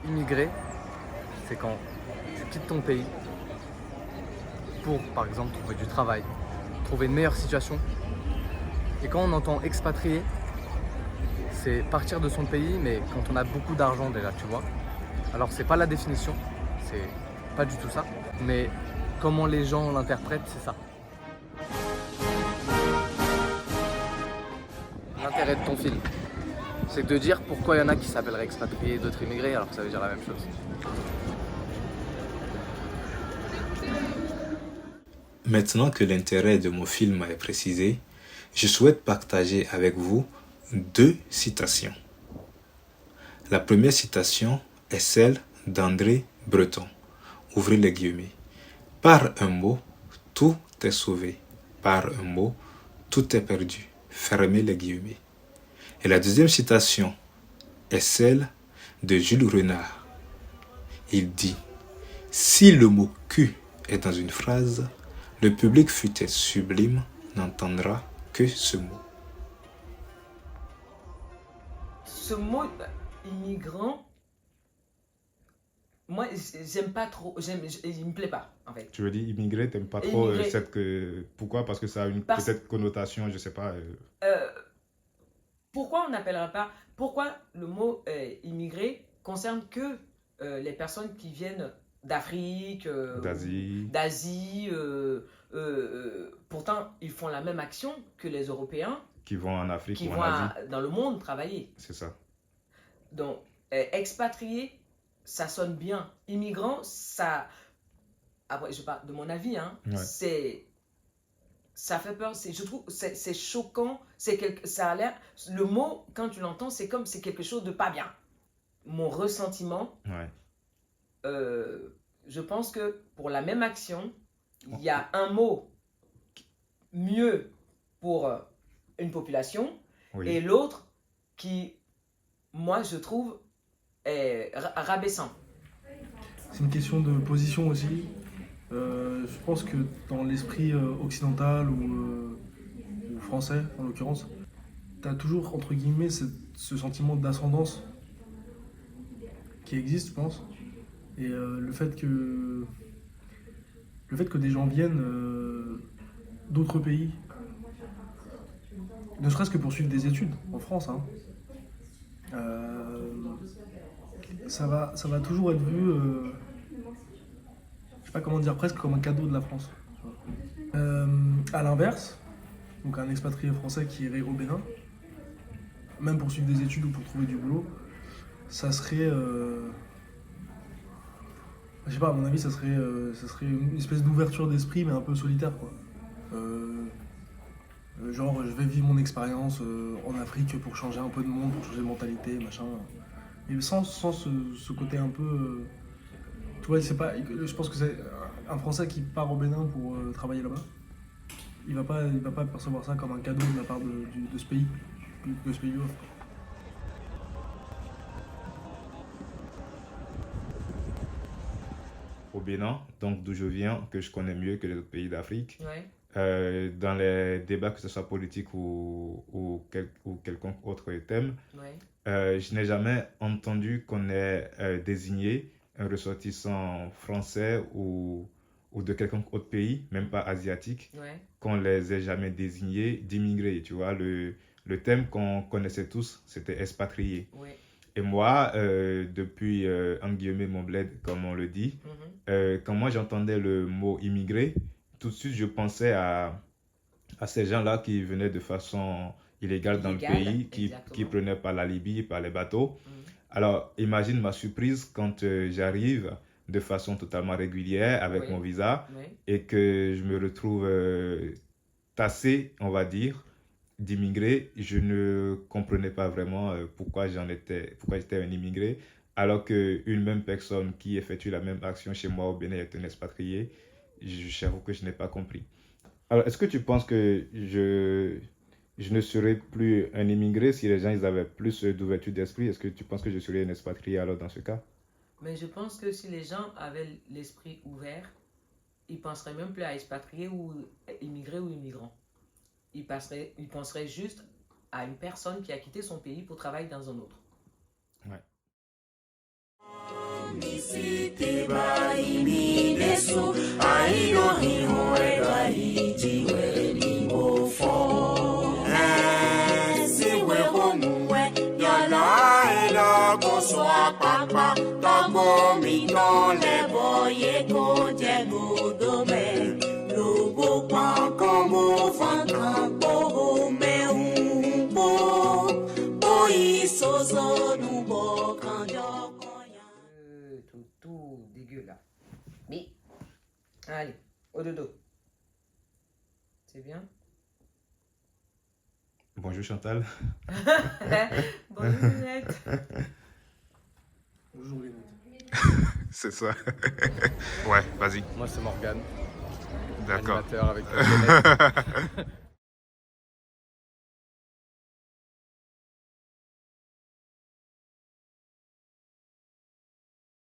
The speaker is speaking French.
Immigrer, c'est quand tu quittes ton pays pour, par exemple, trouver du travail, trouver une meilleure situation. Et quand on entend expatrier, c'est partir de son pays, mais quand on a beaucoup d'argent déjà, tu vois. Alors c'est pas la définition, c'est pas du tout ça, mais comment les gens l'interprètent, c'est ça. L'intérêt de ton film, c'est de dire pourquoi il y en a qui s'appelleraient expatriés et d'autres immigrés, alors que ça veut dire la même chose. Maintenant que l'intérêt de mon film est précisé, je souhaite partager avec vous 2 citations. La première citation est celle d'André Breton. Ouvrez les guillemets. Par un mot, tout est sauvé. Par un mot, tout est perdu. Fermez les guillemets. Et la deuxième citation est celle de Jules Renard. Il dit « Si le mot « cul » est dans une phrase, le public fut-il sublime n'entendra que ce mot. » Ce mot immigrant, moi j'aime pas trop, il me plaît pas en fait. Tu veux dire immigré, t'aimes pas trop Immigré. Pourquoi? Parce que ça a une Parce- peut-être connotation, je sais pas. Pourquoi on n'appellera pas, pourquoi le mot immigré concerne que les personnes qui viennent d'Afrique, D'Asie. pourtant ils font la même action que les Européens Qui vont en Afrique qui ou vont en Asie. dans le monde travailler. C'est ça. Donc, expatrié, ça sonne bien. Immigrant, ça. Après, je parle de mon avis, hein. Ouais. Ça fait peur. Je trouve c'est choquant. Ça a l'air. Le mot, quand tu l'entends, c'est comme c'est quelque chose de pas bien. Mon ressentiment, Ouais. je pense que pour la même action, il y a un mot mieux pour une population Oui. et l'autre qui, moi, je trouve, est rabaissant. C'est une question de position aussi. Je pense que dans l'esprit occidental ou français, en l'occurrence, tu as toujours, entre guillemets, ce sentiment d'ascendance qui existe, je pense. Et le fait que des gens viennent d'autres pays, ne serait-ce que pour suivre des études en France, hein, ça va toujours être vu, je sais pas comment dire, presque comme un cadeau de la France. À l'inverse, donc un expatrié français qui irait au Bénin, même pour suivre des études ou pour trouver du boulot, ça serait, je sais pas, à mon avis, ça serait une espèce d'ouverture d'esprit, mais un peu solitaire, quoi. Genre, je vais vivre mon expérience en Afrique pour changer un peu de monde, pour changer de mentalité, machin. Et sans ce côté un peu. Tu vois, c'est pas, je pense que c'est un Français qui part au Bénin pour travailler là-bas. Il va pas percevoir ça comme un cadeau de la part de ce pays, de ce pays-là. Au Bénin, donc d'où je viens, que je connais mieux que les autres pays d'Afrique, Ouais. dans les débats, que ce soit politique ou quelconque autre thème, Ouais. je n'ai jamais entendu qu'on ait désigné un ressortissant français ou de quelconque autre pays, même pas asiatique, Ouais. qu'on les ait jamais désignés d'immigrés. Tu vois, le thème qu'on connaissait tous, c'était expatrié. Ouais. Et moi, depuis, entre guillemets, mon bled, comme on le dit, quand moi j'entendais le mot immigré, tout de suite je pensais à ces gens-là qui venaient de façon illégale dans le pays, qui prenaient par la Libye, par les bateaux. Alors, imagine ma surprise quand j'arrive de façon totalement régulière avec mon visa et que je me retrouve tassé, on va dire, d'immigrés. Je ne comprenais pas vraiment pourquoi j'étais un immigré, alors qu'une même personne qui effectue la même action chez moi au Bénin est un expatrié. J'avoue que je n'ai pas compris. Alors, est-ce que tu penses que je ne serais plus un immigré si les gens ils avaient plus d'ouverture d'esprit. Est-ce que tu penses que je serais un expatrié alors dans ce cas? Mais je pense que si les gens avaient l'esprit ouvert, ils penseraient même plus à expatrier ou immigrer ou immigrant. Ils penseraient juste à une personne qui a quitté son pays pour travailler dans un autre. Ouais. Tout dégueu là. Mais, allez, au dodo. C'est bien? Bonjour Chantal. Bonjour Lunette. Bonjour Lynette. C'est ça. Ouais, vas-y. Moi, c'est Morgane, D'accord. animateur avec Lionel.